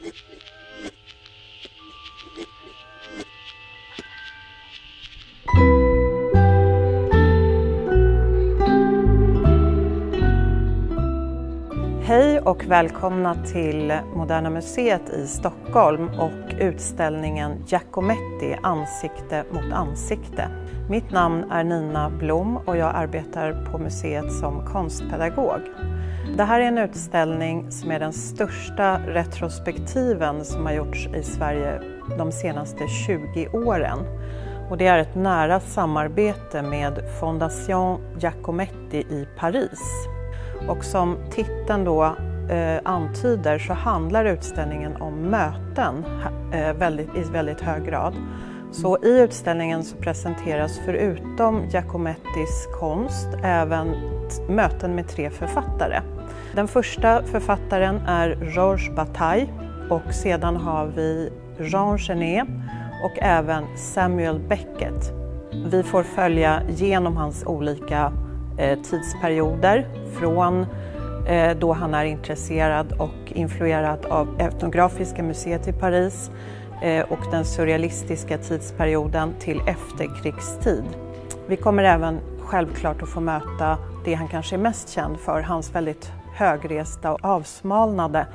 Hej och välkomna till Moderna Museet i Stockholm och utställningen Giacometti ansikte mot ansikte. Mitt namn är Nina Blom och jag arbetar på museet som konstpedagog. Det här är en utställning som är den största retrospektiven som har gjorts i Sverige de senaste 20 åren. Och det är ett nära samarbete med Fondation Giacometti i Paris. Och som titeln då antyder så handlar utställningen om möten i väldigt hög grad. Så i utställningen så presenteras förutom Giacomettis konst även möten med 3 författare. Den första författaren är Georges Bataille och sedan har vi Jean Genet och även Samuel Beckett. Vi får följa genom hans olika tidsperioder från då han är intresserad och influerad av etnografiska museet i Paris och den surrealistiska tidsperioden till efterkrigstid. Vi kommer även självklart att få möta det han kanske är mest känd för, hans väldigt högresta och avsmalnade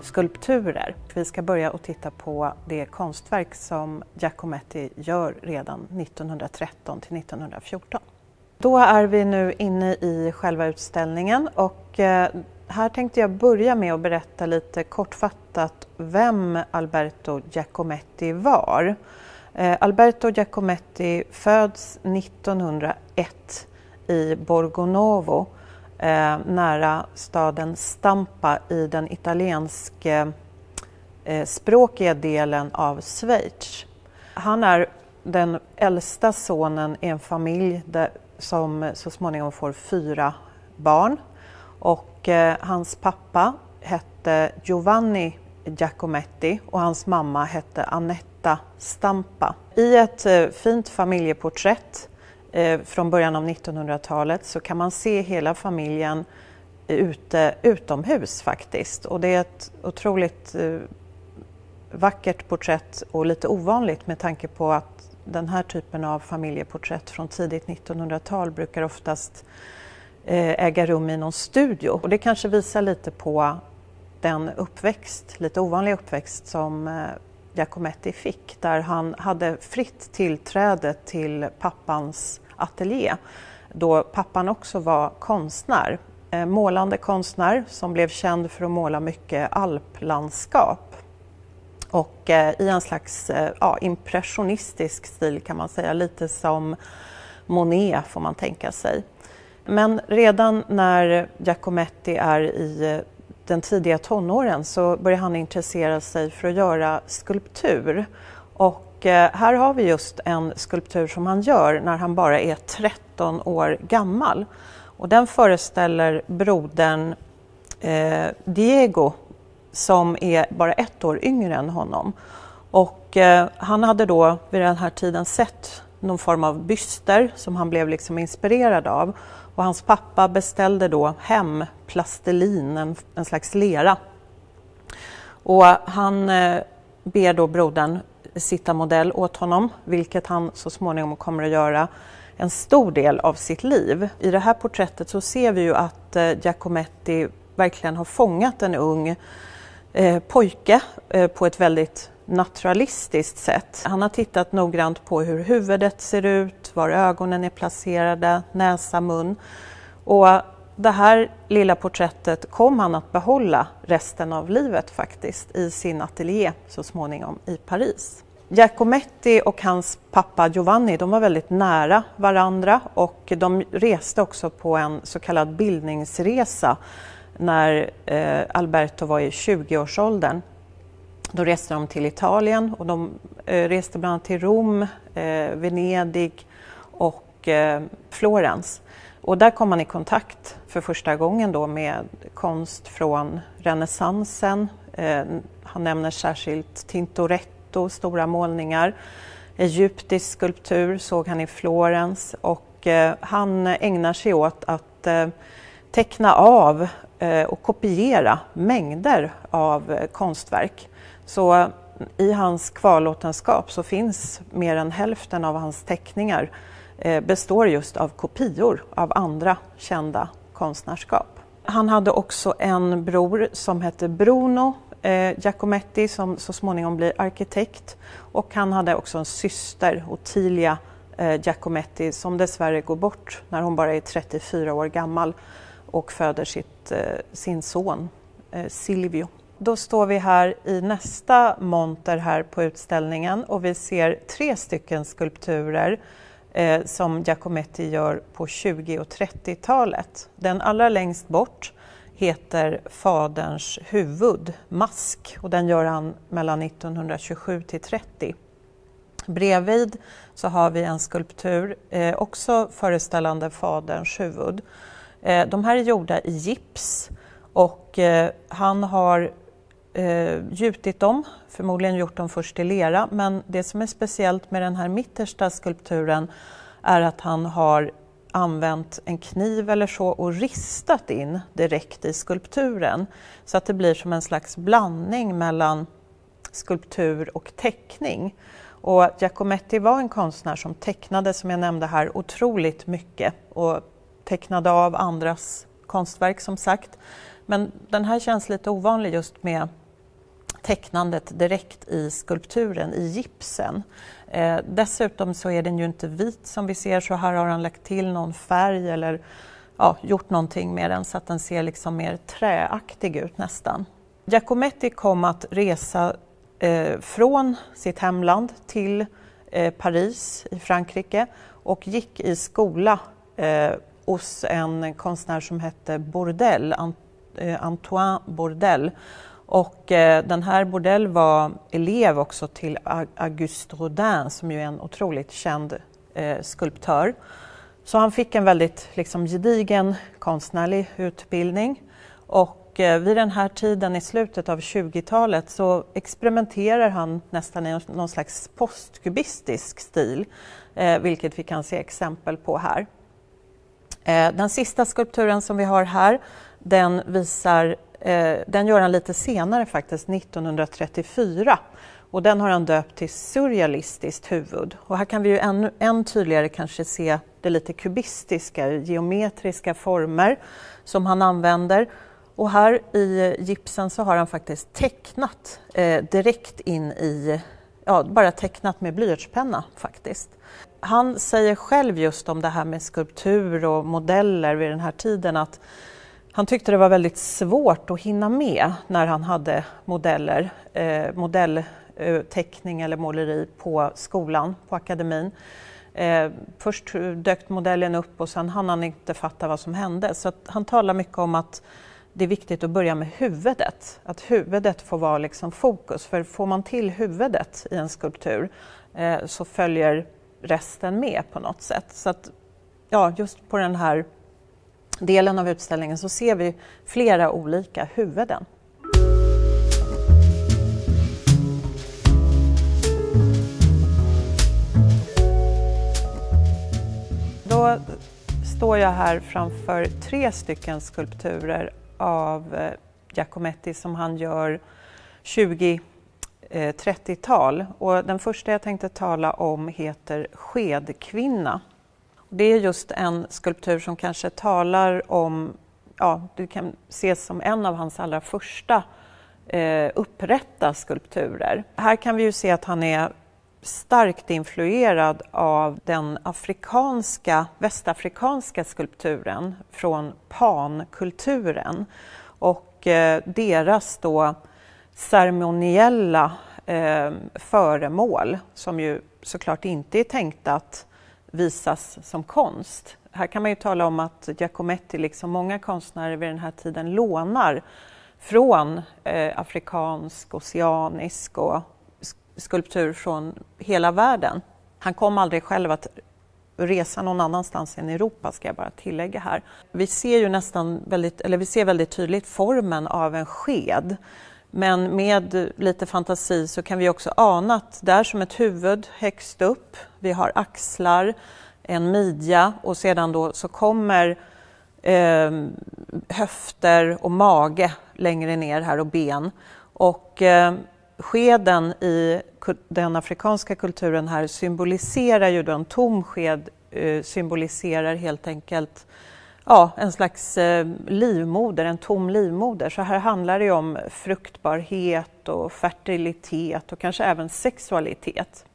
skulpturer. Vi ska börja att titta på det konstverk som Giacometti gör redan 1913 till 1914. Då är vi nu inne i själva utställningen och här tänkte jag börja med att berätta lite kortfattat vem Alberto Giacometti var. Alberto Giacometti föds 1901 i Borgonovo nära staden Stampa i den italienska språkiga delen av Schweiz. Han är den äldsta sonen i en familj som så småningom får 4 barn. Och hans pappa hette Giovanni Giacometti och hans mamma hette Annetta Stampa. I ett fint familjeporträtt från början av 1900-talet så kan man se hela familjen utomhus faktiskt. Och det är ett otroligt vackert porträtt och lite ovanligt med tanke på att den här typen av familjeporträtt från tidigt 1900-tal brukar oftast äga rum i någon studio. Och det kanske visar lite på den lite ovanliga uppväxt som Giacometti fick. Där han hade fritt tillträde till pappans ateljé. Då pappan också var konstnär. Målande konstnär som blev känd för att måla mycket alplandskap. Och i en slags impressionistisk stil kan man säga, lite som Monet får man tänka sig. Men redan när Giacometti är i den tidiga tonåren så börjar han intressera sig för att göra skulptur. Och här har vi just en skulptur som han gör när han bara är 13 år gammal. Och den föreställer brodern Diego som är bara 1 år yngre än honom. Och han hade då vid den här tiden sett någon form av byster som han blev liksom inspirerad av. Och hans pappa beställde då hem plastelin, en slags lera. Och han ber då brodern sitta modell åt honom, vilket han så småningom kommer att göra en stor del av sitt liv. I det här porträttet så ser vi ju att Giacometti verkligen har fångat en ung pojke på ett väldigt naturalistiskt sätt. Han har tittat noggrant på hur huvudet ser ut, var ögonen är placerade, näsa, mun. Och det här lilla porträttet kom han att behålla resten av livet faktiskt i sin ateljé så småningom i Paris. Giacometti och hans pappa Giovanni, de var väldigt nära varandra och de reste också på en så kallad bildningsresa när Alberto var i 20-årsåldern. Då reste de till Italien och de reste bland annat till Rom, Venedig och Florens. Och där kom man i kontakt för första gången då med konst från renässansen. Han nämner särskilt Tintoretto, stora målningar. Egyptisk skulptur såg han i Florens och han ägnar sig åt att teckna av och kopiera mängder av konstverk. Så i hans kvarlåtenskap så finns mer än hälften av hans teckningar består just av kopior av andra kända konstnärskap. Han hade också en bror som hette Bruno Giacometti som så småningom blir arkitekt, och han hade också en syster, Ottilia Giacometti, som dessvärre går bort när hon bara är 34 år gammal och föder sin son Silvio. Då står vi här i nästa monter här på utställningen och vi ser 3 stycken skulpturer som Giacometti gör på 20- och 30-talet. Den allra längst bort heter Faderns huvud, mask, och den gör han mellan 1927 till 30. Bredvid så har vi en skulptur också föreställande Faderns huvud. De här är gjorda i gips och han har gjutit dem, förmodligen gjort dem först i lera, men det som är speciellt med den här mittersta skulpturen är att han har använt en kniv eller så och ristat in direkt i skulpturen, så att det blir som en slags blandning mellan skulptur och teckning. Och Giacometti var en konstnär som tecknade, som jag nämnde här, otroligt mycket och tecknade av andras konstverk som sagt. Men den här känns lite ovanlig just med tecknandet direkt i skulpturen, i gipsen. Dessutom så är den ju inte vit som vi ser, så här har han lagt till någon färg eller gjort någonting med den så att den ser liksom mer träaktig ut nästan. Giacometti kom att resa från sitt hemland till Paris i Frankrike och gick i skola hos en konstnär som hette Bourdelle, Antoine Bourdelle. Och den här Bourdelle var elev också till Auguste Rodin som ju är en otroligt känd skulptör. Så han fick en väldigt gedigen konstnärlig utbildning, och vid den här tiden i slutet av 20-talet så experimenterar han nästan i någon slags postkubistisk stil, vilket vi kan se exempel på här. Den sista skulpturen som vi har här, den gör han lite senare faktiskt, 1934. Och den har han döpt till surrealistiskt huvud. Och här kan vi ju än tydligare kanske se det lite kubistiska, geometriska former som han använder. Och här i gipsen så har han faktiskt tecknat direkt in i, bara tecknat med blyertspenna faktiskt. Han säger själv just om det här med skulptur och modeller vid den här tiden att han tyckte det var väldigt svårt att hinna med när han hade modellteckning eller måleri på skolan, på akademin. Först dök modellen upp och sen hann han inte fatta vad som hände. Så att han talar mycket om att det är viktigt att börja med huvudet. Att huvudet får vara fokus. För får man till huvudet i en skulptur så följer resten med på något sätt. Så att just på den här delen av utställningen så ser vi flera olika huvuden. Då står jag här framför 3 stycken skulpturer av Giacometti som han gör 20-30-tal. Och den första jag tänkte tala om heter Skedkvinna. Det är just en skulptur som kanske talar om, det kan ses som en av hans allra första upprätta skulpturer. Här kan vi ju se att han är starkt influerad av den västafrikanska skulpturen från pankulturen och deras då ceremoniella föremål som ju såklart inte är tänkta att visas som konst. Här kan man ju tala om att Giacometti, liksom många konstnärer vid den här tiden, lånar från afrikansk, oceanisk och skulptur från hela världen. Han kom aldrig själv att resa någon annanstans än Europa, ska jag bara tillägga här. Vi ser ju väldigt tydligt formen av en sked. Men med lite fantasi så kan vi också ana att där som ett huvud högst upp, vi har axlar, en midja och sedan då så kommer höfter och mage längre ner här och ben. Och skeden i den afrikanska kulturen här symboliserar ju då en tom sked, symboliserar helt enkelt en slags livmoder, en tom livmoder. Så här handlar det om fruktbarhet och fertilitet och kanske även sexualitet.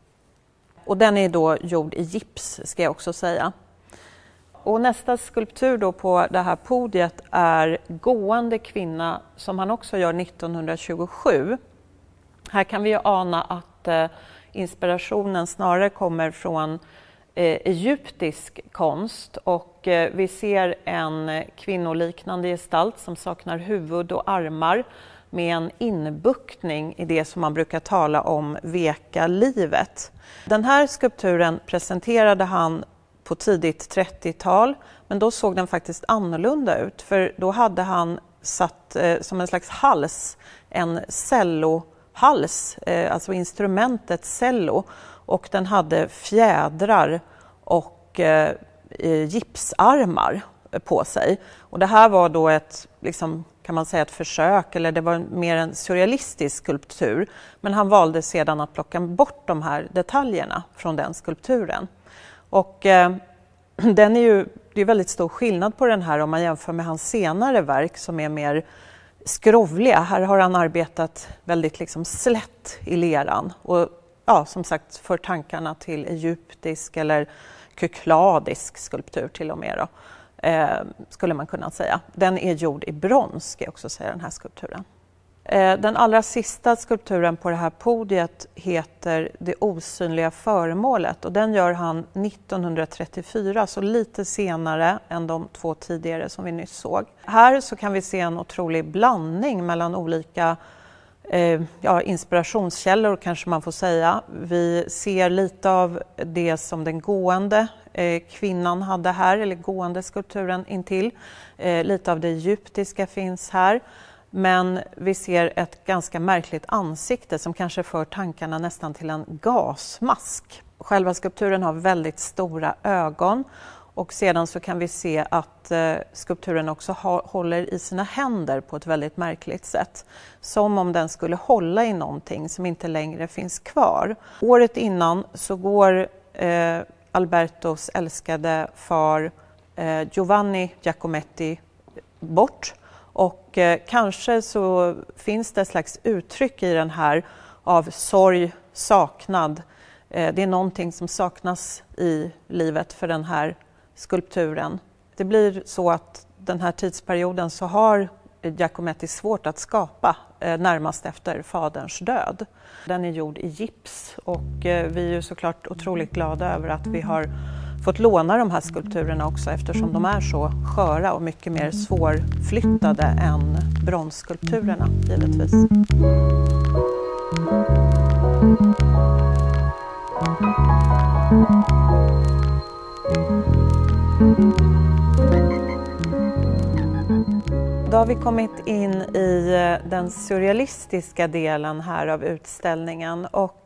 Och den är då gjord i gips, ska jag också säga. Och nästa skulptur då på det här podiet är Gående kvinna, som han också gör 1927. Här kan vi ju ana att inspirationen snarare kommer från egyptisk konst, och vi ser en kvinnoliknande gestalt som saknar huvud och armar med en inbuktning i det som man brukar tala om veka livet. Den här skulpturen presenterade han på tidigt 30-tal, men då såg den faktiskt annorlunda ut, för då hade han satt som en slags hals en cellohals, alltså instrumentet cello, och den hade fjädrar och gipsarmar på sig. Och det här var då ett, kan man säga, ett försök, eller det var mer en surrealistisk skulptur, men han valde sedan att plocka bort de här detaljerna från den skulpturen. Och den det är väldigt stor skillnad på den här om man jämför med hans senare verk som är mer skrovliga. Här har han arbetat väldigt slätt i leran och som sagt för tankarna till egyptisk eller kykladisk skulptur till och med då, skulle man kunna säga. Den är gjord i brons, ska jag också säga, den här skulpturen. Den allra sista skulpturen på det här podiet heter Det osynliga föremålet, och den gör han 1934, så lite senare än de två tidigare som vi nyss såg. Här så kan vi se en otrolig blandning mellan olika inspirationskällor, kanske man får säga. Vi ser lite av det som den gående kvinnan hade här, eller gående skulpturen intill. Lite av det egyptiska finns här. Men vi ser ett ganska märkligt ansikte som kanske för tankarna nästan till en gasmask. Själva skulpturen har väldigt stora ögon, och sedan så kan vi se att skulpturen också håller i sina händer på ett väldigt märkligt sätt. Som om den skulle hålla i någonting som inte längre finns kvar. Året innan så går Albertos älskade far Giovanni Giacometti bort. Och kanske så finns det ett slags uttryck i den här av sorg, saknad. Det är någonting som saknas i livet för den här skulpturen. Det blir så att den här tidsperioden så har Giacometti svårt att skapa närmast efter faderns död. Den är gjord i gips, och vi är ju såklart otroligt glada över att vi har fått låna de här skulpturerna också, eftersom de är så sköra och mycket mer svårflyttade än bronsskulpturerna, givetvis. Då har vi kommit in i den surrealistiska delen här av utställningen, och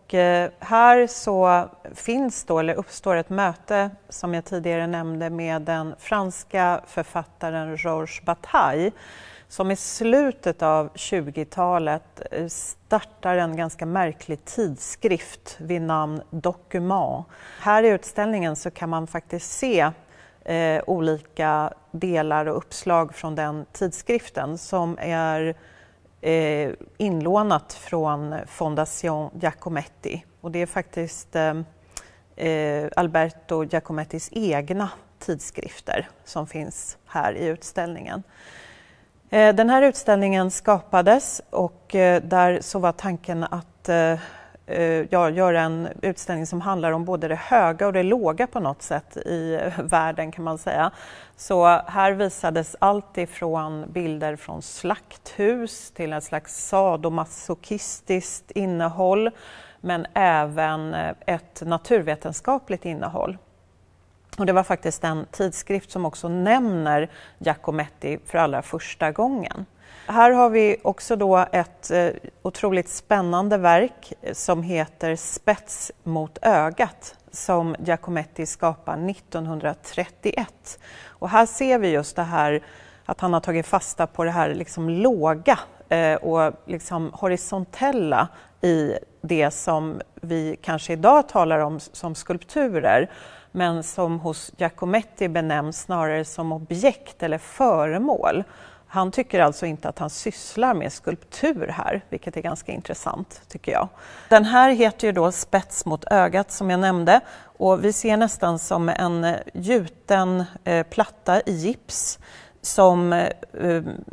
här så finns då, eller uppstår ett möte som jag tidigare nämnde med den franska författaren Georges Bataille, som i slutet av 20-talet startar en ganska märklig tidskrift vid namn Document. Här i utställningen så kan man faktiskt se olika delar och uppslag från den tidskriften som är inlånat från Fondation Giacometti. Och det är faktiskt Alberto Giacomettis egna tidskrifter som finns här i utställningen. Den här utställningen skapades, och där så var tanken att göra en utställning som handlar om både det höga och det låga på något sätt i världen, kan man säga. Så här visades allt ifrån bilder från slakthus till en slags sadomasochistiskt innehåll, men även ett naturvetenskapligt innehåll. Och det var faktiskt en tidskrift som också nämner Giacometti för allra första gången. Här har vi också då ett otroligt spännande verk som heter Spets mot ögat, som Giacometti skapar 1931. Och här ser vi just det här att han har tagit fasta på det här liksom låga och liksom horisontella i det som vi kanske idag talar om som skulpturer, men som hos Giacometti benämns snarare som objekt eller föremål. Han tycker alltså inte att han sysslar med skulptur här, vilket är ganska intressant tycker jag. Den här heter ju då Spets mot ögat som jag nämnde, och vi ser nästan som en gjuten platta i gips som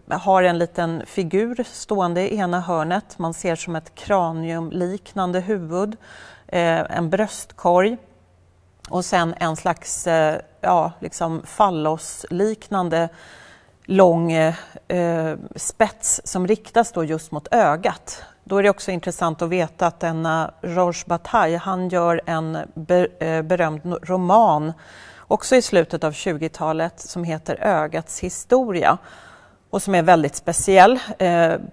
har en liten figur stående i ena hörnet. Man ser som ett kraniumliknande huvud, en bröstkorg och sen en slags liksom fallosliknande lång spets som riktas då just mot ögat. Då är det också intressant att veta att denna Georges Bataille, han gör en berömd roman också i slutet av 20-talet som heter Ögats historia och som är väldigt speciell,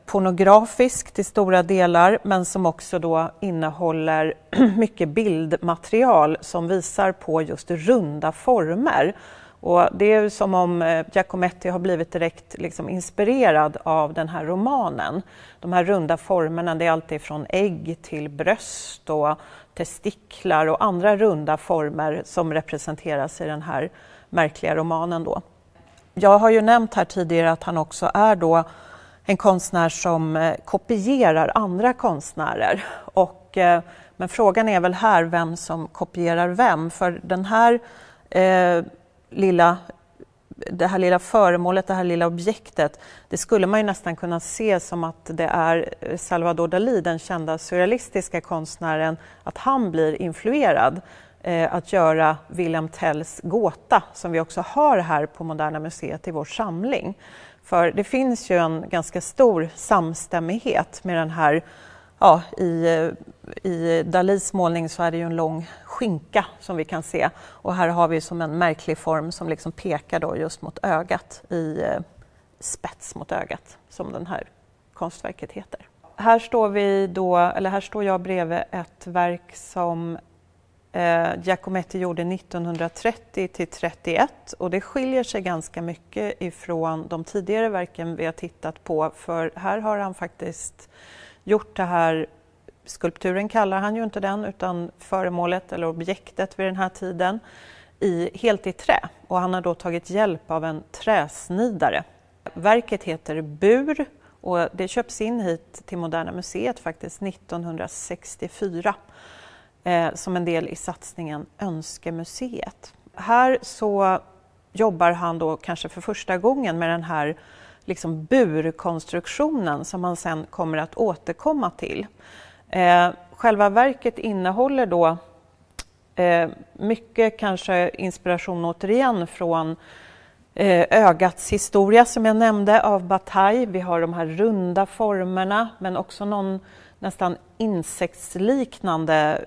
pornografisk till stora delar, men som också då innehåller mycket bildmaterial som visar på just runda former. Och det är som om Giacometti har blivit direkt liksom inspirerad av den här romanen. De här runda formerna, det är alltid från ägg till bröst och testiklar och andra runda former som representeras i den här märkliga romanen då. Jag har ju nämnt här tidigare att han också är då en konstnär som kopierar andra konstnärer. Men frågan är väl här vem som kopierar vem, för den här det här lilla föremålet, det här lilla objektet, det skulle man ju nästan kunna se som att det är Salvador Dalí, den kända surrealistiska konstnären, att han blir influerad att göra Wilhelm Tells gåta som vi också har här på Moderna museet i vår samling. För det finns ju en ganska stor samstämmighet med den här, i Dalís målning så är det ju en lång skinka som vi kan se, och här har vi som en märklig form som liksom pekar då just mot ögat, i spets mot ögat som den här konstverket heter. Här står jag bredvid ett verk som Giacometti gjorde 1930 till 31, och det skiljer sig ganska mycket ifrån de tidigare verken vi har tittat på, för här har han faktiskt gjort det här, skulpturen kallar han ju inte den, utan föremålet eller objektet vid den här tiden, helt i trä, och han har då tagit hjälp av en träsnidare. Verket heter Bur och det köps in hit till Moderna museet faktiskt 1964 som en del i satsningen Önskemuseet. Här så jobbar han då kanske för första gången med den här liksom burkonstruktionen som man sen kommer att återkomma till. Själva verket innehåller då mycket kanske inspiration återigen från ögats historia som jag nämnde av Bataille. Vi har de här runda formerna, men också någon nästan insektsliknande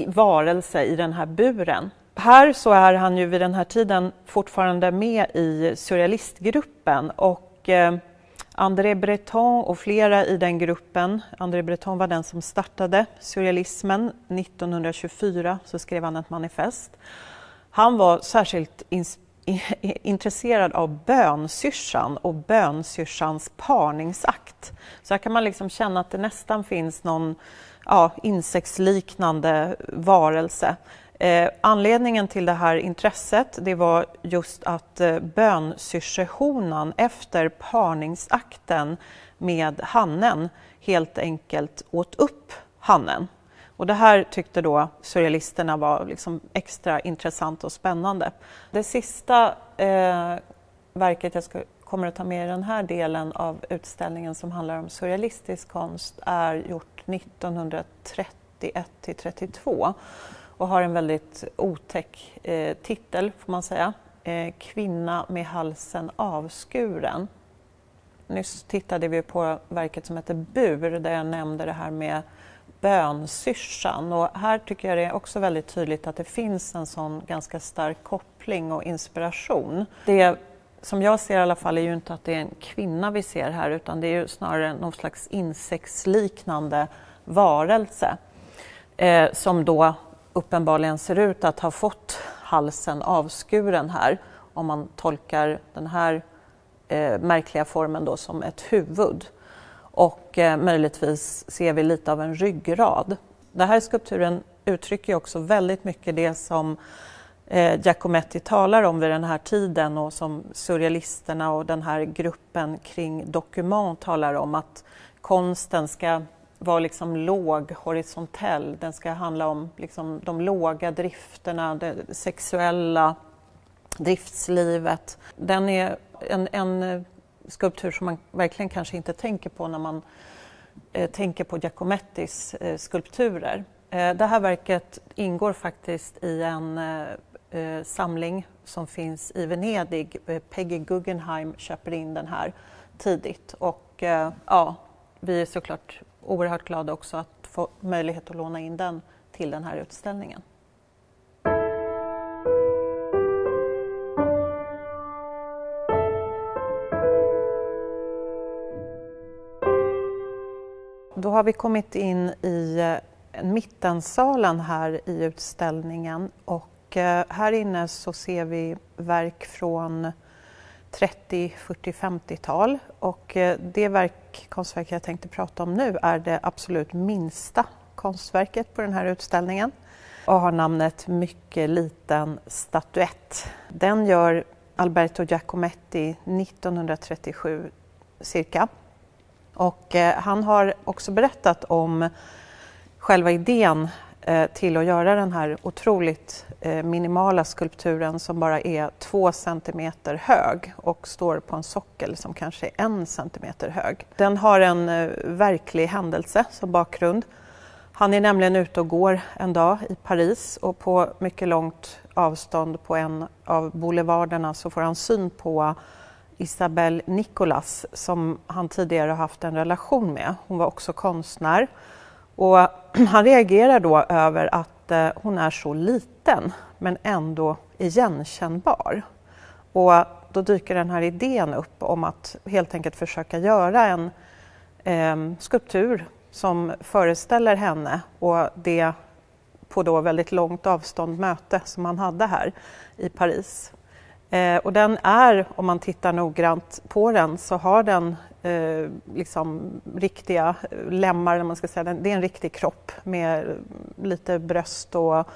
varelse i den här buren. Här så är han ju vid den här tiden fortfarande med i surrealistgruppen, och André Breton och flera i den gruppen, André Breton var den som startade surrealismen 1924, så skrev han ett manifest. Han var särskilt intresserad av bönsyrsan och bönsyrsans parningsakt. Så här kan man liksom känna att det nästan finns någon insektsliknande varelse. Anledningen till det här intresset, det var just att bönsyrsehonan efter parningsakten med hannen helt enkelt åt upp hannen. Och det här tyckte då surrealisterna var liksom extra intressant och spännande. Det sista verket jag kommer att ta med i den här delen av utställningen som handlar om surrealistisk konst är gjort 1931 till 32 och har en väldigt otäck titel får man säga. Kvinna med halsen avskuren. Nyss tittade vi på verket som heter Bur där jag nämnde det här med bönsyrsan, och här tycker jag det är också väldigt tydligt att det finns en sån ganska stark koppling och inspiration. Det som jag ser i alla fall är ju inte att det är en kvinna vi ser här, utan det är ju snarare någon slags insektsliknande varelse som då uppenbarligen ser ut att ha fått halsen avskuren här, om man tolkar den här märkliga formen då som ett huvud. Och möjligtvis ser vi lite av en ryggrad. Den här skulpturen uttrycker också väldigt mycket det som Giacometti talar om vid den här tiden och som surrealisterna och den här gruppen kring Document talar om, att konsten ska vara liksom låg, horisontell. Den ska handla om liksom de låga drifterna, det sexuella driftslivet. Den är en skulptur som man verkligen kanske inte tänker på när man tänker på Giacomettis skulpturer. Det här verket ingår faktiskt i en samling som finns i Venedig. Peggy Guggenheim köper in den här tidigt, och ja, vi är såklart oerhört glada också att få möjlighet att låna in den till den här utställningen. Då har vi kommit in i mittensalen här i utställningen, och här inne så ser vi verk från 30, 40, 50-tal, och det konstverk jag tänkte prata om nu är det absolut minsta konstverket på den här utställningen och har namnet Mycket liten statyett. Den gör Alberto Giacometti 1937 cirka. Och han har också berättat om själva idén till att göra den här otroligt minimala skulpturen som bara är 2 centimeter hög och står på en sockel som kanske är 1 centimeter hög. Den har en verklig händelse som bakgrund. Han är nämligen ute och går en dag i Paris, och på mycket långt avstånd på en av boulevarderna så får han syn på Isabelle Nicolas som han tidigare har haft en relation med. Hon var också konstnär, och han reagerar då över att hon är så liten men ändå igenkännbar. Och då dyker den här idén upp om att helt enkelt försöka göra en skulptur som föreställer henne, och det på då väldigt långt avstånd möte som han hade här i Paris. Och den är, om man tittar noggrant på den, så har den liksom riktiga lemmar, man ska säga. Det är en riktig kropp med lite bröst, och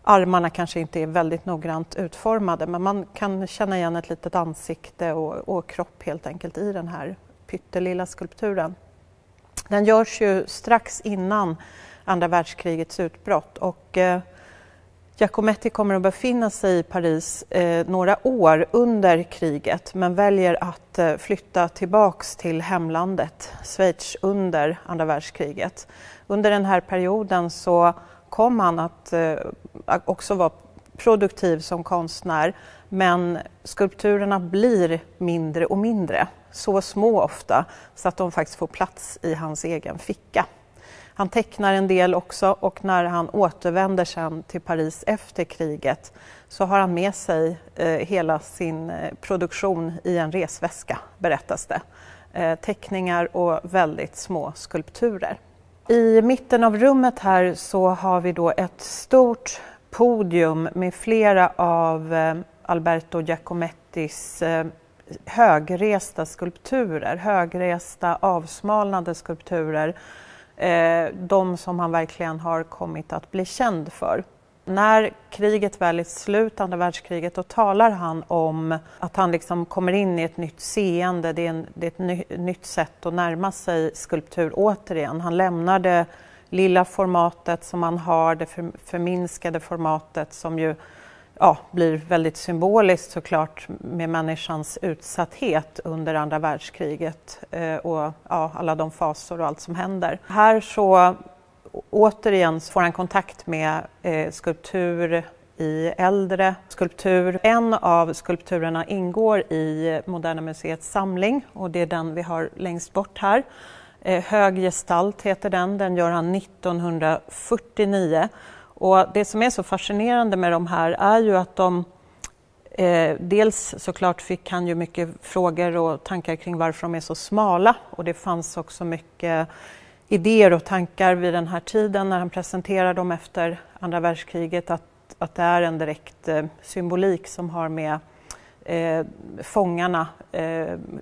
armarna kanske inte är väldigt noggrant utformade, men man kan känna igen ett litet ansikte och kropp helt enkelt i den här pyttelilla skulpturen. Den görs ju strax innan andra världskrigets utbrott, och Giacometti kommer att befinna sig i Paris några år under kriget, men väljer att flytta tillbaks till hemlandet, Schweiz, under andra världskriget. Under den här perioden så kom han att också vara produktiv som konstnär, men skulpturerna blir mindre och mindre, så små ofta, så att de faktiskt får plats i hans egen ficka. Han tecknar en del också, och när han återvänder sen till Paris efter kriget så har han med sig hela sin produktion i en resväska, berättas det. Teckningar och väldigt små skulpturer. I mitten av rummet här så har vi då ett stort podium med flera av Alberto Giacomettis högresta skulpturer, högresta avsmalnade skulpturer. De som han verkligen har kommit att bli känd för. När kriget väl är slut, andra världskriget, då talar han om att han liksom kommer in i ett nytt seende, det är ett nytt sätt att närma sig skulptur återigen. Han lämnar det lilla formatet som han har, det förminskade formatet som ju blir väldigt symboliskt såklart med människans utsatthet under andra världskriget och alla de fasor och allt som händer. Här så återigen får han kontakt med skulptur i äldre skulptur. En av skulpturerna ingår i Moderna museets samling, och det är den vi har längst bort här. Hög gestalt heter den gör han 1949. Och det som är så fascinerande med de här är ju att de dels såklart fick han ju mycket frågor och tankar kring varför de är så smala, och det fanns också mycket idéer och tankar vid den här tiden när han presenterar dem efter andra världskriget, att det är en direkt symbolik som har med fångarna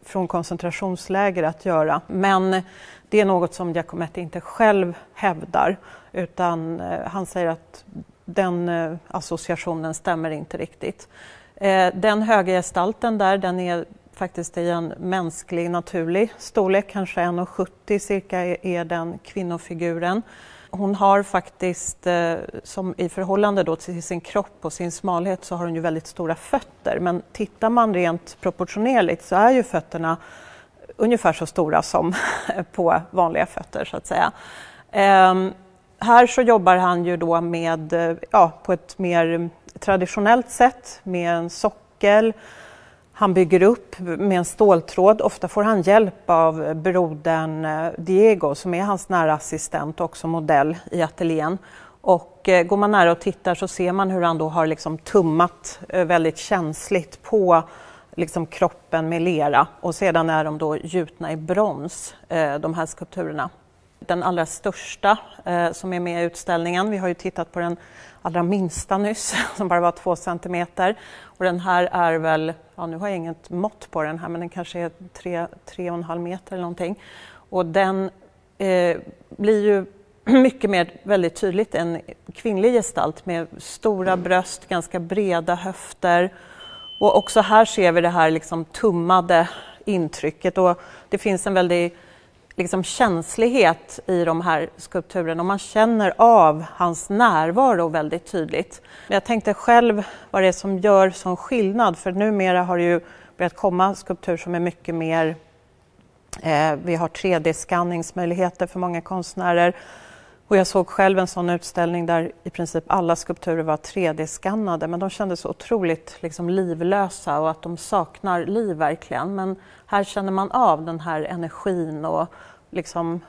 från koncentrationsläger att göra. Men det är något som Giacometti inte själv hävdar, utan han säger att den associationen stämmer inte riktigt. Den höga gestalten där, den är faktiskt i en mänsklig naturlig storlek, kanske 1,70 cirka är den kvinnofiguren. Hon har faktiskt, som i förhållande då till sin kropp och sin smalhet, så har hon ju väldigt stora fötter. Men tittar man rent proportionerligt så är ju fötterna ungefär så stora som på vanliga fötter så att säga. Här så jobbar han ju då med, på ett mer traditionellt sätt med en sockel. Han bygger upp med en ståltråd. Ofta får han hjälp av brodern Diego som är hans nära assistent och också modell i ateljén. Och går man nära och tittar så ser man hur han då har liksom tummat väldigt känsligt på liksom kroppen med lera. Och sedan är de då gjutna i brons, de här skulpturerna. Den allra största som är med i utställningen, vi har ju tittat på den allra minsta nyss som bara var 2 centimeter. Och den här är väl, nu har jag inget mått på den här, men den kanske är 3,5 meter eller någonting. Och den blir ju mycket mer väldigt tydligt en kvinnlig gestalt med stora bröst, ganska breda höfter. Och också här ser vi det här liksom tummade intrycket, och det finns en väldigt liksom känslighet i de här skulpturerna och man känner av hans närvaro väldigt tydligt. Men jag tänkte själv vad det är som gör sån skillnad, för numera har det ju börjat komma skulpturer som är mycket mer, vi har 3D-skanningsmöjligheter för många konstnärer, och jag såg själv en sån utställning där i princip alla skulpturer var 3D-skannade, men de kändes så otroligt liksom livlösa och att de saknar liv verkligen. Men här känner man av den här energin och liksom,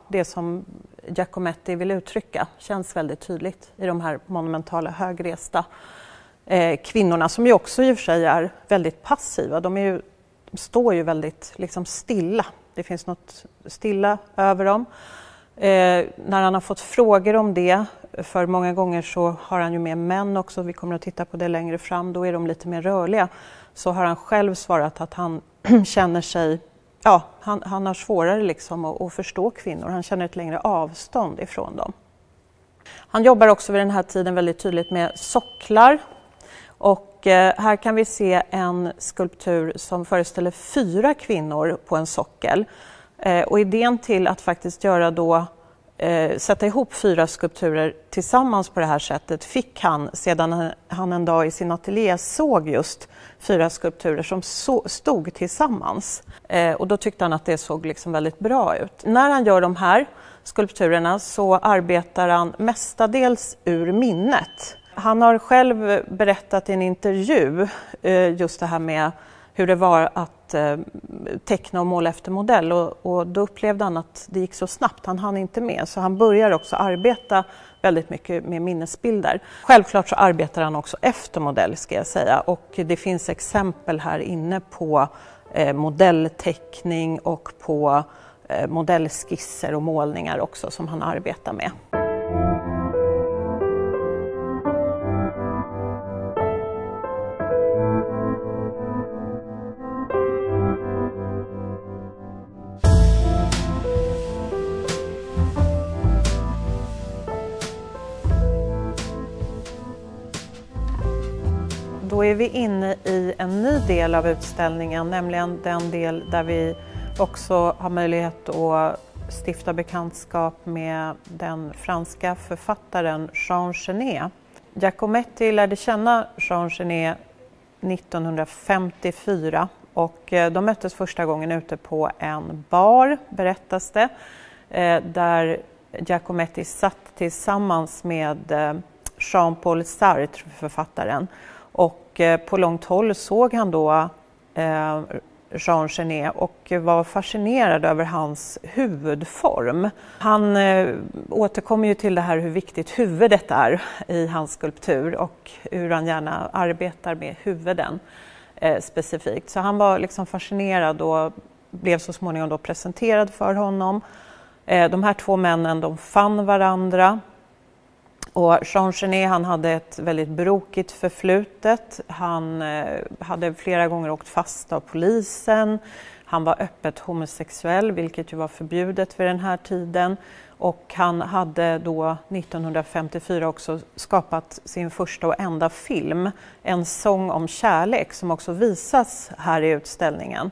det som Giacometti vill uttrycka känns väldigt tydligt i de här monumentala högresta kvinnorna, som ju också i och för sig är väldigt passiva. De står ju väldigt liksom stilla, det finns något stilla över dem. När han har fått frågor om det, för många gånger så har han ju med män också, vi kommer att titta på det längre fram, då är de lite mer rörliga, så har han själv svarat att han känner sig, han har svårare liksom att förstå kvinnor, han känner ett längre avstånd ifrån dem. Han jobbar också vid den här tiden väldigt tydligt med socklar, och här kan vi se en skulptur som föreställer 4 kvinnor på en sockel. Och idén till att faktiskt göra då, sätta ihop 4 skulpturer tillsammans på det här sättet fick han sedan han en dag i sin ateljé såg just 4 skulpturer som stod tillsammans. Och då tyckte han att det såg liksom väldigt bra ut. När han gör de här skulpturerna så arbetar han mestadels ur minnet. Han har själv berättat i en intervju just det här med hur det var att teckna och måla efter modell, och då upplevde han att det gick så snabbt, han hann inte med, så han börjar också arbeta väldigt mycket med minnesbilder. Självklart så arbetar han också efter modell, ska jag säga, och det finns exempel här inne på modellteckning och på modellskisser och målningar också som han arbetar med. Då är vi inne i en ny del av utställningen, nämligen den del där vi också har möjlighet att stifta bekantskap med den franska författaren Jean Genet. Giacometti lärde känna Jean Genet 1954 och de möttes första gången ute på en bar, berättas det, där Giacometti satt tillsammans med Jean-Paul Sartre, författaren. Och på långt håll såg han då Jean Genet och var fascinerad över hans huvudform. Han återkommer ju till det här hur viktigt huvudet är i hans skulptur och hur han gärna arbetar med huvuden specifikt. Så han var liksom fascinerad och blev så småningom då presenterad för honom. De här två männen, de fann varandra. Och Jean Genet, han hade ett väldigt brokigt förflutet. Han hade flera gånger åkt fast av polisen. Han var öppet homosexuell, vilket ju var förbjudet vid den här tiden. Och han hade då 1954 också skapat sin första och enda film, En sång om kärlek, som också visas här i utställningen.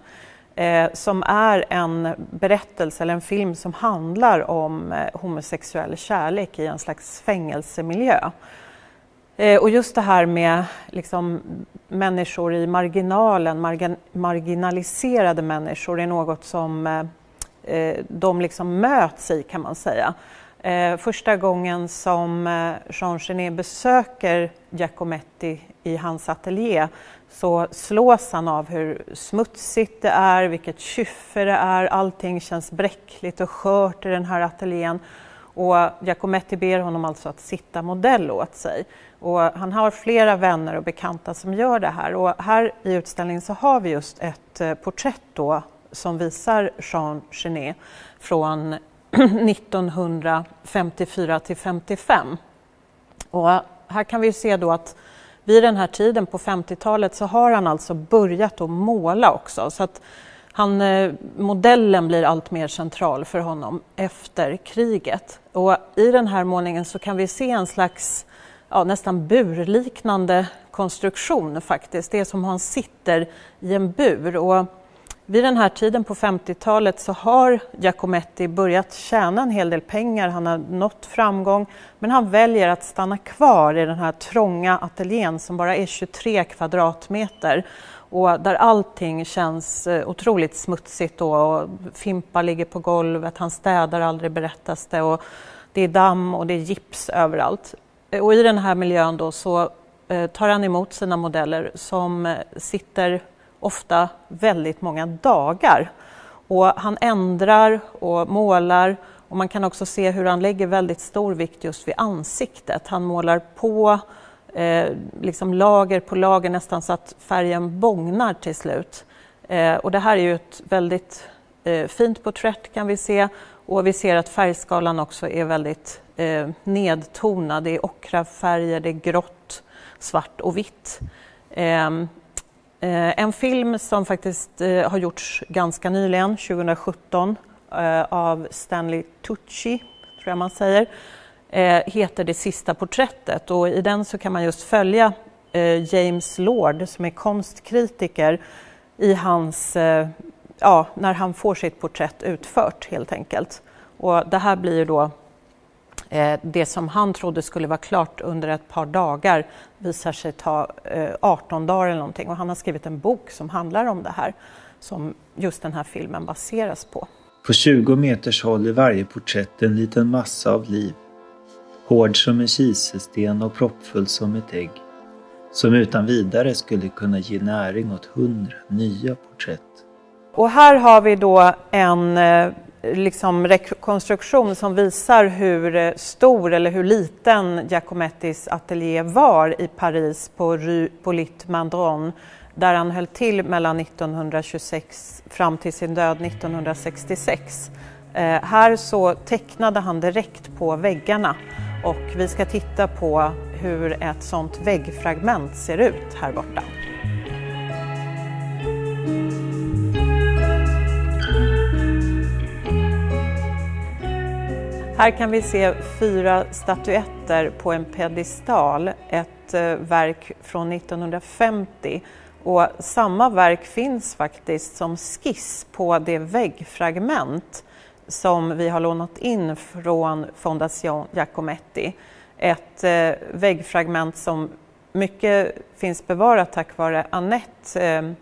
Som är en berättelse eller en film som handlar om homosexuell kärlek i en slags fängelsemiljö. Och just det här med liksom människor i marginalen, marginaliserade människor, är något som de liksom möts i, kan man säga. Första gången som Jean Genet besöker Giacometti i hans ateljé så slås han av hur smutsigt det är, vilket kyffe det är. Allting känns bräckligt och skört i den här ateljén. Och Giacometti ber honom alltså att sitta modell åt sig. Och han har flera vänner och bekanta som gör det här. Och här i utställningen så har vi just ett porträtt då som visar Jean Genet från 1954 till 55. Och här kan vi se då att vid den här tiden på 50-talet så har han alltså börjat att måla också. Så att modellen blir allt mer central för honom efter kriget. Och i den här målningen så kan vi se en slags nästan burliknande konstruktion faktiskt. Det är som om han sitter i en bur. Och vid den här tiden på 50-talet så har Giacometti börjat tjäna en hel del pengar, han har nått framgång, men han väljer att stanna kvar i den här trånga ateljén som bara är 23 kvadratmeter och där allting känns otroligt smutsigt då, och fimpar ligger på golvet, han städar aldrig, berättas det, och det är damm och det är gips överallt. Och i den här miljön då så tar han emot sina modeller som sitter ofta väldigt många dagar. Och han ändrar och målar, och man kan också se hur han lägger väldigt stor vikt just vid ansiktet. Han målar på liksom lager på lager nästan så att färgen bågnar till slut. Och det här är ju ett väldigt fint porträtt kan vi se, och vi ser att färgskalan också är väldigt nedtonad. Det är ockrafärger, det är grått, svart och vitt. En film som faktiskt har gjorts ganska nyligen, 2017, av Stanley Tucci, tror jag man säger, heter Det sista porträttet, och i den så kan man just följa James Lord som är konstkritiker i hans, när han får sitt porträtt utfört helt enkelt. Och det här blir då det som han trodde skulle vara klart under ett par dagar visar sig ta 18 dagar eller någonting. Och han har skrivit en bok som handlar om det här, som just den här filmen baseras på. På 20 meters håll är varje porträtt en liten massa av liv. Hård som en kiselsten och proppfull som ett ägg. Som utan vidare skulle kunna ge näring åt 100 nya porträtt. Och här har vi då en rekonstruktion som visar hur stor eller hur liten Giacomettis ateljé var i Paris på Rue Polyte-Mandron, där han höll till mellan 1926 fram till sin död 1966. Här så tecknade han direkt på väggarna, och vi ska titta på hur ett sånt väggfragment ser ut här borta. Här kan vi se 4 statyetter på en pedestal, ett verk från 1950, och samma verk finns faktiskt som skiss på det väggfragment som vi har lånat in från Fondation Giacometti. Ett väggfragment som mycket finns bevarat tack vare Annette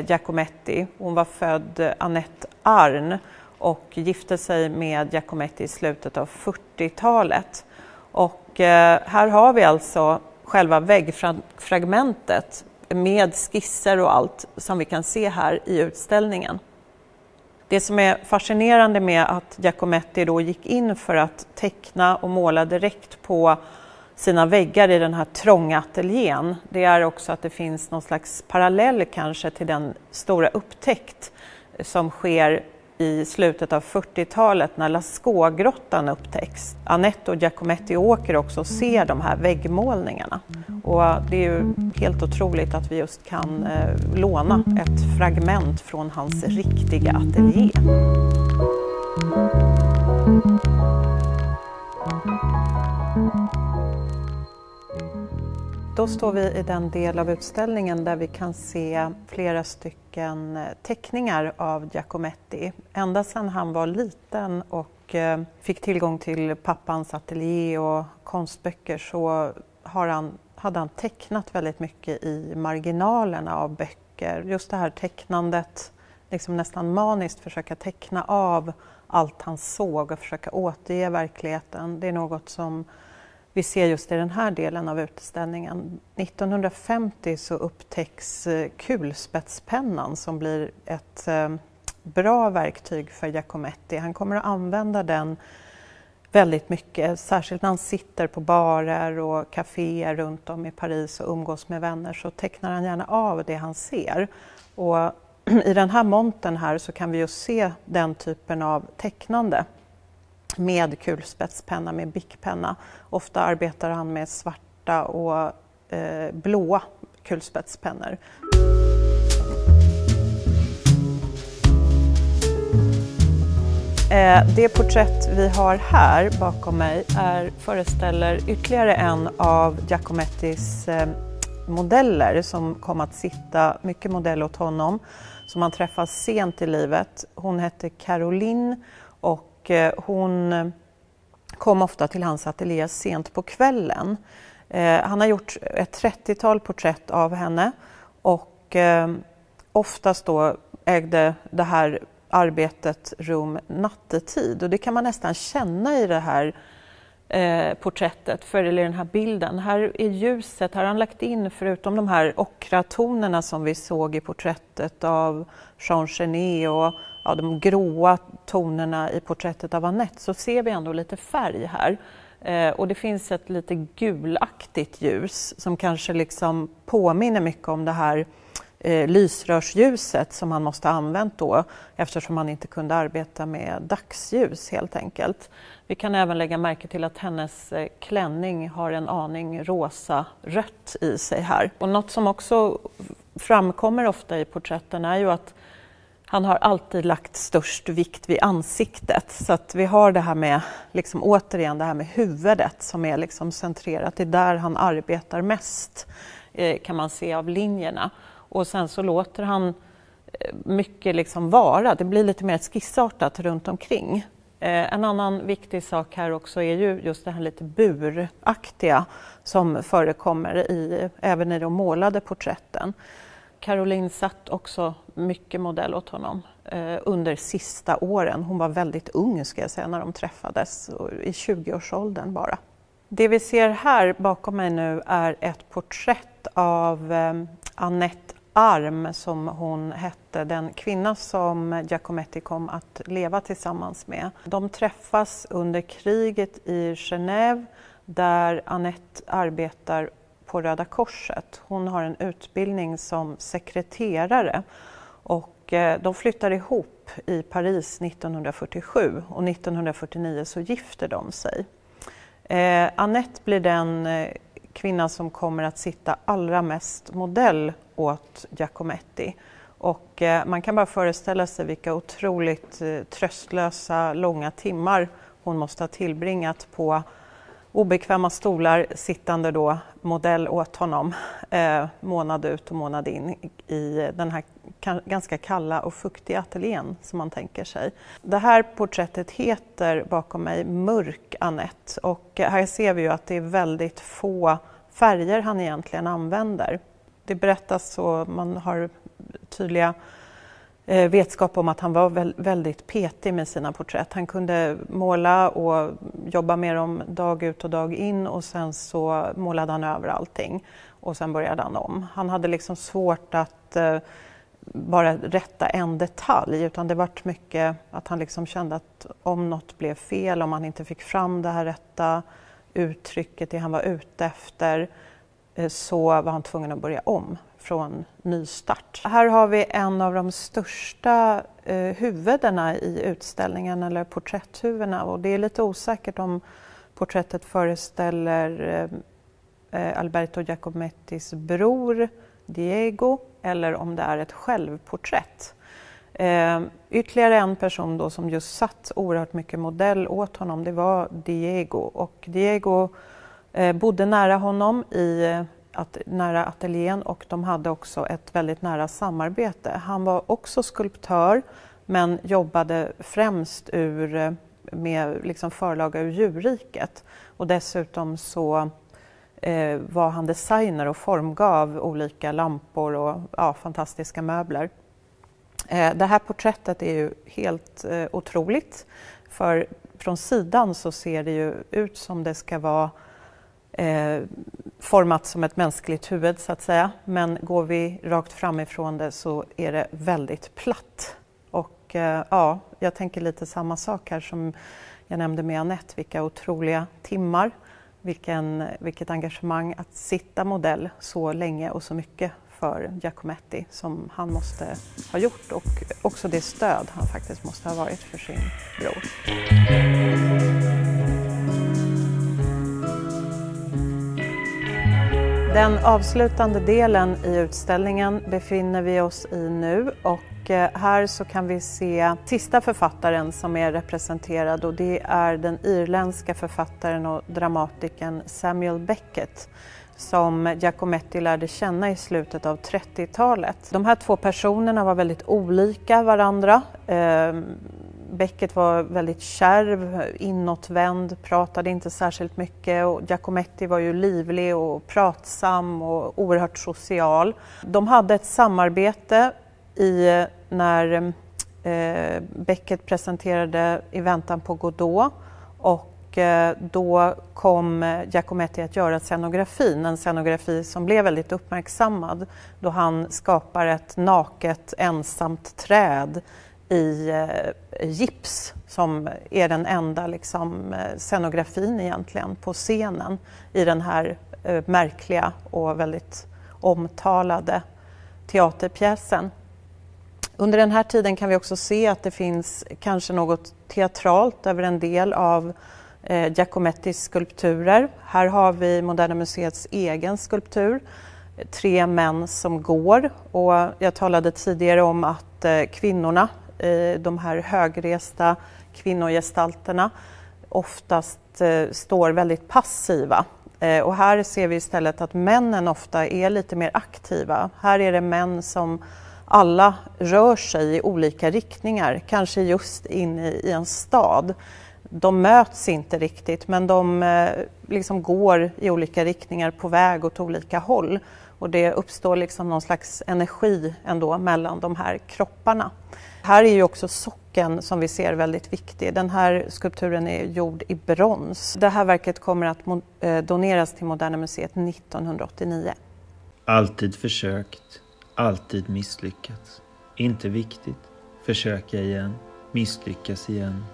Giacometti. Hon var född Annette Arn och gifte sig med Giacometti i slutet av 40-talet. Och här har vi alltså själva väggfragmentet med skisser och allt som vi kan se här i utställningen. Det som är fascinerande med att Giacometti då gick in för att teckna och måla direkt på sina väggar i den här trånga ateljén, det är också att det finns någon slags parallell kanske till den stora upptäckt som sker i slutet av 40-talet när Lascaux-grottan upptäcks. Annette och Giacometti åker också och ser de här väggmålningarna. Och det är ju helt otroligt att vi just kan låna ett fragment från hans riktiga ateljé. Då står vi i den del av utställningen där vi kan se flera stycken teckningar av Giacometti. Ända sedan han var liten och fick tillgång till pappans ateljé och konstböcker så hade han tecknat väldigt mycket i marginalerna av böcker. Just det här tecknandet, liksom nästan maniskt försöka teckna av allt han såg och försöka återge verkligheten. Det är något som vi ser just i den här delen av utställningen. 1950 så upptäcks kulspetspennan som blir ett bra verktyg för Giacometti. Han kommer att använda den väldigt mycket, särskilt när han sitter på barer och kaféer runt om i Paris och umgås med vänner så tecknar han gärna av det han ser. Och i den här montern här så kan vi just se den typen av tecknande med kulspetspenna, med bickpenna. Ofta arbetar han med svarta och blåa kulspetspennor. Det porträtt vi har här bakom mig föreställer ytterligare en av Giacomettis modeller som kom att sitta mycket modell åt honom, som han träffade sent i livet. Hon hette Caroline och hon kom ofta till hans ateljé sent på kvällen. Han har gjort ett 30-tal porträtt av henne och oftast då ägde det här arbetet rum nattetid. Och det kan man nästan känna i det här porträttet, eller den här bilden. Här är ljuset, här har han lagt in, förutom de här ockratonerna som vi såg i porträttet av Jean Genet och de gråa tonerna i porträttet av Annette, så ser vi ändå lite färg här. Och det finns ett lite gulaktigt ljus som kanske liksom påminner mycket om det här lysrörsljuset som han måste ha använt då, eftersom han inte kunde arbeta med dagsljus helt enkelt. Vi kan även lägga märke till att hennes klänning har en aning rosa-rött i sig här. Och något som också framkommer ofta i porträtten är ju att han har alltid lagt störst vikt vid ansiktet. Så att vi har det här med, liksom återigen det här med huvudet som är liksom centrerat. Det är där han arbetar mest, kan man se av linjerna. Och sen så låter han mycket liksom vara, det blir lite mer skissartat runt omkring. En annan viktig sak här också är ju just det här lite buraktiga som förekommer även i de målade porträtten. Caroline satt också mycket modell åt honom under sista åren. Hon var väldigt ung ska jag säga när de träffades, i 20-årsåldern bara. Det vi ser här bakom mig nu är ett porträtt av Annette Arm som hon hette, den kvinna som Giacometti kom att leva tillsammans med. De träffas under kriget i Genève där Annette arbetar på Röda Korset. Hon har en utbildning som sekreterare och de flyttar ihop i Paris 1947 och 1949 så gifter de sig. Annette blir den kvinna som kommer att sitta allra mest modell åt Giacometti. Och man kan bara föreställa sig vilka otroligt tröstlösa långa timmar hon måste ha tillbringat på obekväma stolar sittande då modell åt honom månad ut och månad in i den här ganska kalla och fuktiga ateljén som man tänker sig. Det här porträttet heter bakom mig Mörk Annette och här ser vi ju att det är väldigt få färger han egentligen använder. Det berättas så, man har tydliga vetskap om att han var väldigt petig med sina porträtt. Han kunde måla och jobba med dem dag ut och dag in och sen så målade han över allting och sen började han om. Han hade liksom svårt att bara rätta en detalj utan det var mycket att han liksom kände att om något blev fel, om han inte fick fram det här rätta uttrycket, det han var ute efter, så var han tvungen att börja om från nystart. Här har vi en av de största huvudena i utställningen, eller porträtthuvudena, och det är lite osäkert om porträttet föreställer Alberto Giacomettis bror Diego eller om det är ett självporträtt. Ytterligare en person då som just satt oerhört mycket modell åt honom, det var Diego, och Diego bodde nära honom nära ateljén, och de hade också ett väldigt nära samarbete. Han var också skulptör men jobbade främst med liksom förlaga ur djurriket, och dessutom så var han designer och formgav olika lampor och fantastiska möbler. Det här porträttet är ju helt otroligt, för från sidan så ser det ju ut som det ska vara format som ett mänskligt huvud så att säga, men går vi rakt framifrån det så är det väldigt platt. Och jag tänker lite samma sak här som jag nämnde med Anette, vilka otroliga timmar, vilket engagemang att sitta modell så länge och så mycket för Giacometti som han måste ha gjort, och också det stöd han faktiskt måste ha varit för sin bror. Den avslutande delen i utställningen befinner vi oss i nu, och här så kan vi se sista författaren som är representerad, och det är den irländska författaren och dramatikern Samuel Beckett som Giacometti lärde känna i slutet av 30-talet. De här två personerna var väldigt olika varandra. Beckett var väldigt kärv, inåtvänd, pratade inte särskilt mycket, och Giacometti var ju livlig och pratsam och oerhört social. De hade ett samarbete när Beckett presenterade I väntan på Godot, och då kom Giacometti att göra en scenografi som blev väldigt uppmärksammad, då han skapar ett naket ensamt träd i gips som är den enda scenografin egentligen på scenen i den här märkliga och väldigt omtalade teaterpjäsen. Under den här tiden kan vi också se att det finns kanske något teatralt över en del av Giacomettis skulpturer. Här har vi Moderna Museets egen skulptur, 3 män som går, och jag talade tidigare om att kvinnorna, de här högresta kvinnogestalterna, oftast står väldigt passiva. Och här ser vi istället att männen ofta är lite mer aktiva. Här är det män som alla rör sig i olika riktningar, kanske just in i en stad. De möts inte riktigt, men de går i olika riktningar på väg åt olika håll. Och det uppstår någon slags energi ändå mellan de här kropparna. Här är ju också socken som vi ser väldigt viktig. Den här skulpturen är gjord i brons. Det här verket kommer att doneras till Moderna Museet 1989. Alltid försökt, alltid misslyckats. Inte viktigt. Försöka igen, misslyckas igen,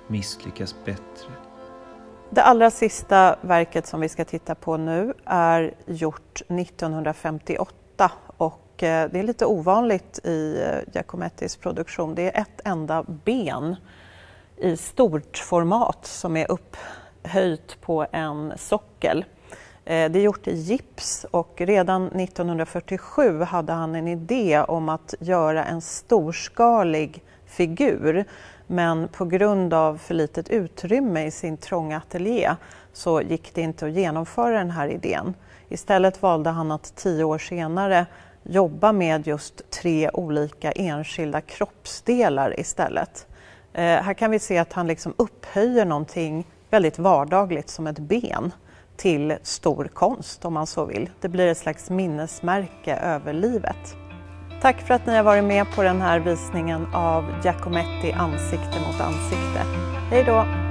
misslyckas bättre. Det allra sista verket som vi ska titta på nu är gjort 1958, och det är lite ovanligt i Giacomettis produktion. Det är ett enda ben i stort format som är upphöjt på en sockel. Det är gjort i gips, och redan 1947 hade han en idé om att göra en storskalig figur. Men på grund av för litet utrymme i sin trånga ateljé så gick det inte att genomföra den här idén. Istället valde han att 10 år senare jobba med just 3 olika enskilda kroppsdelar istället. Här kan vi se att han upphöjer någonting väldigt vardagligt som ett ben till stor konst, om man så vill. Det blir ett slags minnesmärke över livet. Tack för att ni har varit med på den här visningen av Giacometti ansikte mot ansikte. Hej då!